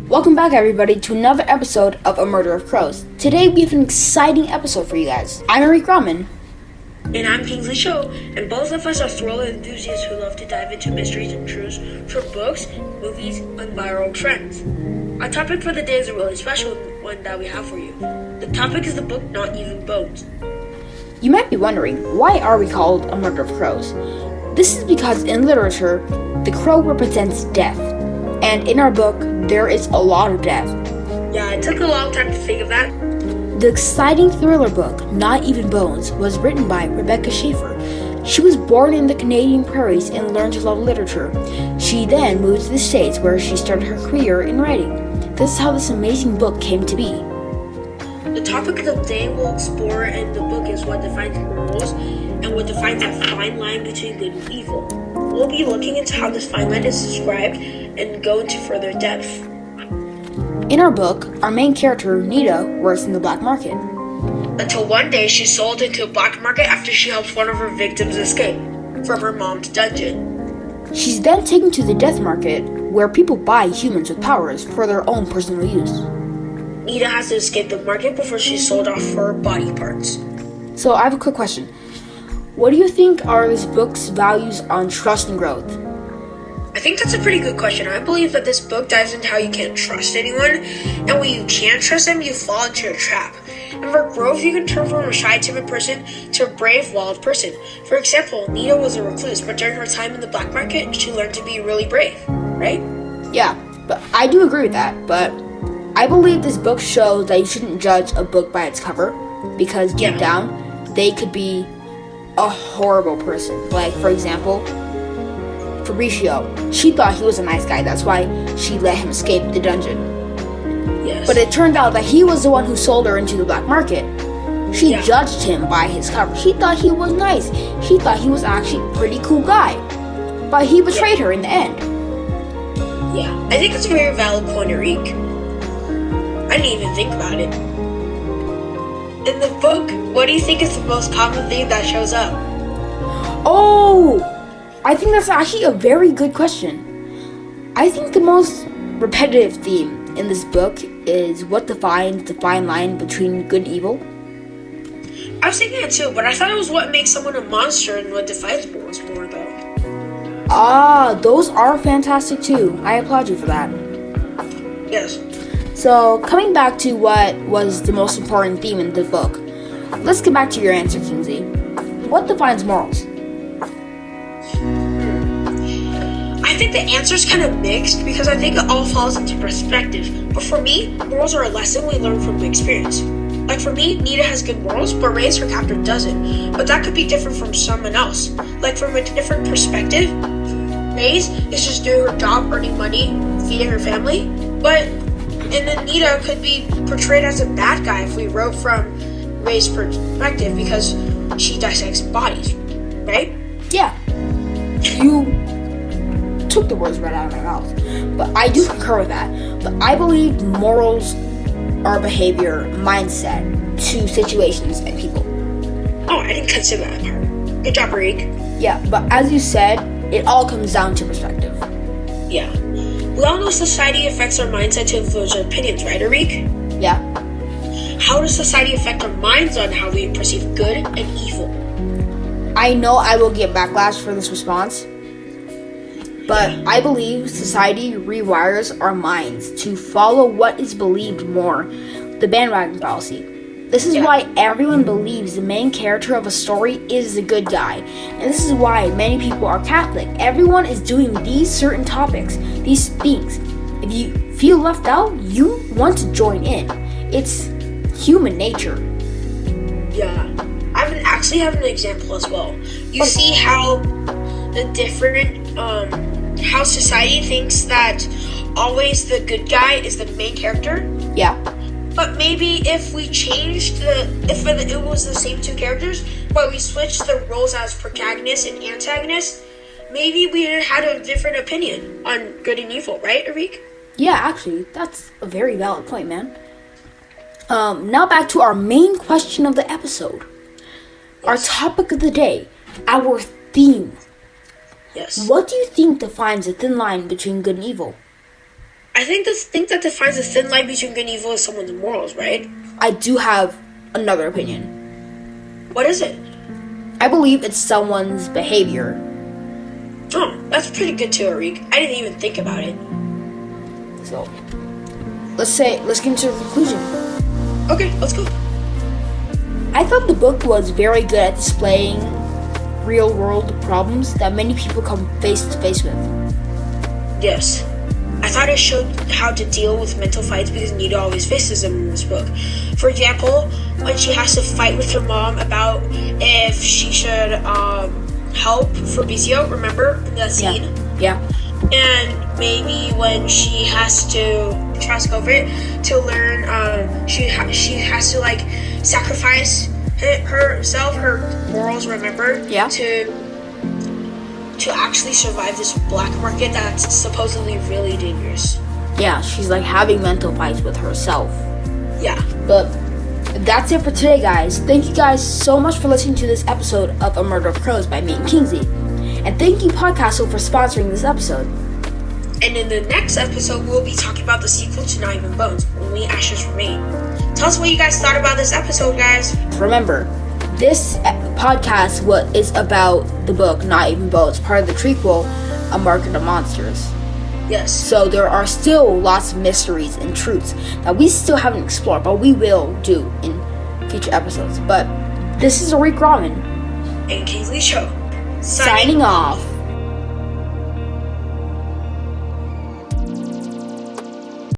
Welcome back, everybody, to another episode of A Murder of Crows. Today we have an exciting episode for you guys. I'm Eric Rahman. And I'm Kingsley Show, and both of us are thriller enthusiasts who love to dive into mysteries and truths from books, movies, and viral trends. Our topic for the day is a really special one that we have for you. The topic is the book Not Even Bones. You might be wondering, why are we called A Murder of Crows? This is because in literature, the crow represents death. And in our book, there is a lot of death. Yeah, it took a long time to think of that. The exciting thriller book, Not Even Bones, was written by Rebecca Schaeffer. She was born in the Canadian prairies and learned to love literature. She then moved to the States where she started her career in writing. This is how this amazing book came to be. The topic of the day we'll explore in the book is what defines morals and what defines that fine line between good and evil. We'll be looking into how this fine line is described and go into further depth. In our book, our main character, Nita, works in the black market. Until one day she's sold into a black market after she helps one of her victims escape from her mom's dungeon. She's then taken to the death market, where people buy humans with powers for their own personal use. Nita has to escape the market before she's sold off for her body parts. So I have a quick question. What do you think are this book's values on trust and growth? I think that's a pretty good question. I believe that this book dives into how you can't trust anyone, and when you can't trust them, you fall into a trap. And for growth, you can turn from a shy, timid person to a brave, wild person. For example, Nita was a recluse, but during her time in the black market, she learned to be really brave, right? Yeah, but I do agree with that, but I believe this book shows that you shouldn't judge a book by its cover, because deep down, they could be a horrible person. Like, for example, Fabricio. She thought he was a nice guy, that's why she let him escape the dungeon. Yes. But it turned out that he was the one who sold her into the black market. She judged him by his cover. She thought he was nice. She thought he was actually a pretty cool guy. But he betrayed her in the end. Yeah, I think it's a very valid point, Eric. I didn't even think about it. In the book, what do you think is the most common thing that shows up? Oh! I think that's actually a very good question. I think the most repetitive theme in this book is what defines the fine line between good and evil. I was thinking that too, but I thought it was what makes someone a monster and what defines morals more, though. Ah, those are fantastic too. I applaud you for that. Yes. So, coming back to what was the most important theme in the book, let's get back to your answer, Kingsley. What defines morals? I think the answer is kind of mixed because I think it all falls into perspective. But for me, morals are a lesson we learn from experience. Like for me, Nita has good morals, but Ray's her captor doesn't. But that could be different from someone else. Like from a different perspective, Ray's is just doing her job, earning money, feeding her family. But and then Nita could be portrayed as a bad guy if we wrote from Ray's perspective because she dissects bodies, right? Yeah. You took the words right out of my mouth. But I do concur with that. But I believe morals are behavior, mindset to situations and people. Oh, I didn't consider that part. Good job, Rick. Yeah, but as you said, it all comes down to perspective. Yeah. We all know society affects our mindset to influence our opinions, right, Arik? Yeah. How does society affect our minds on how we perceive good and evil? I know I will get backlash for this response, but I believe society rewires our minds to follow what is believed more, the bandwagon fallacy. This is why everyone believes the main character of a story is the good guy. And this is why many people are Catholic. Everyone is doing these certain topics, these things. If you feel left out, you want to join in. It's human nature. Yeah. I actually have an example as well. You see how the different, how society thinks that always the good guy is the main character? Yeah. But maybe if we changed if it was the same two characters, but we switched the roles as protagonist and antagonist, maybe we had a different opinion on good and evil, right, Arik? Yeah, actually, that's a very valid point, man. Now back to our main question of the episode. Yes. Our topic of the day, our theme. Yes. What do you think defines a thin line between good and evil? I think the thing that defines the thin line between good and evil is someone's morals, right? I do have another opinion. What is it? I believe it's someone's behavior. Oh, that's pretty good too, Arik. I didn't even think about it. So, let's get into a conclusion. Okay, let's go. I thought the book was very good at displaying real world problems that many people come face to face with. Yes. I thought it showed how to deal with mental fights because Nita always faces them in this book. For example, when she has to fight with her mom about if she should help Fabrizio, remember in that scene? Yeah. And maybe when she has to task over it to learn, she has to like sacrifice herself, her morals, remember? Yeah. To actually survive this black market that's supposedly really dangerous. Yeah, she's like having mental fights with herself. Yeah. But that's it for today, guys. Thank you guys so much for listening to this episode of A Murder of Crows by me and Kingsley. And thank you, Podcastle, for sponsoring this episode. And in the next episode, we'll be talking about the sequel to Not Even Bones, Only Ashes Remain. Tell us what you guys thought about this episode, guys. Remember, this podcast is about the book Not Even Bones, part of the prequel, A Market of Monsters. Yes. So there are still lots of mysteries and truths that we still haven't explored, but we will do in future episodes. But this is Arik Rahman. And Kingsley Cho. Signing off.